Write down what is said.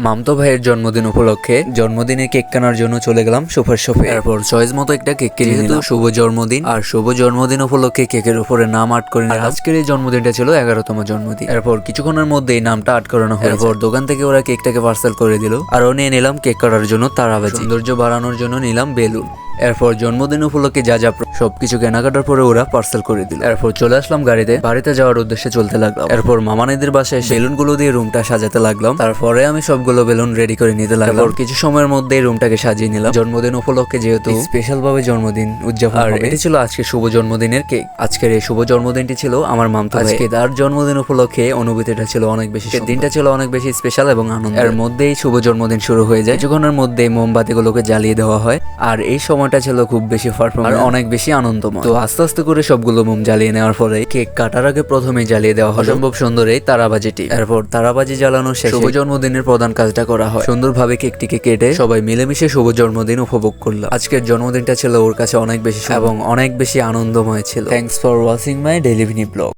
মামতো ভাইয়ের জন্মদিন উপলক্ষে জন্মদিনে কেক কেনার জন্য চলে গেলাম সুপার শপে। এরপর চয়েস মতো একটা কেক কিনে নিলাম। শুভ জন্মদিন, আর শুভ জন্মদিন উপলক্ষে কেকের উপরে নাম আর্ট করে নিলাম। আজকের এই জন্মদিনটা ছিল 11তম জন্মদিন। এরপর কিছুক্ষণের মধ্যেই নামটা আর্ট করানো হয়। এরপর দোকান থেকে ওরা কেকটাকে পার্সেল করে দিল। আরও নিয়ে নিলাম কেক কাটার জন্য তারাবাজি, সৌন্দর্য বাড়ানোর জন্য নিলাম বেলুন। এরপর জন্মদিন উপলক্ষে যা যা সবকিছু কেনাকাটার পরে ওরা পার্সেল করে দিল। এরপর চলে আসলাম বাড়িতে যাওয়ার উদ্দেশ্যে চলতে লাগলাম। এরপর মামানেদের বাসায় বেলুন গুলো দিয়ে রুমটা সাজাতে লাগলাম। তারপরে আমি সবগুলো বেলুন রেডি করে নিতে লাগলাম। কিছু সময়ের মধ্যেই রুমটাকে সাজিয়ে নিলাম। জন্মদিন উপলক্ষে যেহেতু স্পেশাল ভাবে জন্মদিন উদযাপন হবে, এটি ছিল আজকে শুভ জন্মদিনের কেক। আজকের এই শুভ জন্মদিনটি ছিল আমার মামতো ভাই। আজকে তার জন্মদিন উপলক্ষে অনুভূতিটা ছিল অনেক বেশি, দিনটা ছিল অনেক বেশি স্পেশাল এবং আনন্দ। এর মধ্যেই শুভ জন্মদিন শুরু হয়ে যায়। কিছুক্ষণের মধ্যেই মোমবাতিগুলোকে জ্বালিয়ে দেওয়া হয়। আর এই সময়টা ছিল খুব বেশি পারফরম্যান্স আর অনেক বেশি আনন্দময়। তো আস্তে আস্তে করে সবগুলো মোম জ্বালিয়ে নেওয়ার পরে কেক কাটার আগে প্রথমে জ্বালিয়ে দেওয়া হয় অসম্ভব সুন্দর এই তারাবাজিটি। এরপর তারাবাজি জ্বালানো শেষে শুভ জন্মদিনের প্রধান কাজটা করা হয়। সুন্দরভাবে কেকটিকে কেটে সবাই মিলেমিশে শুভ জন্মদিন উপভোগ করলাম। আজকের জন্মদিনটা ছিল ওর কাছে অনেক বেশি এবং অনেক বেশি আনন্দময় ছিল। Thanks for watching my daily ভিনি ব্লগ।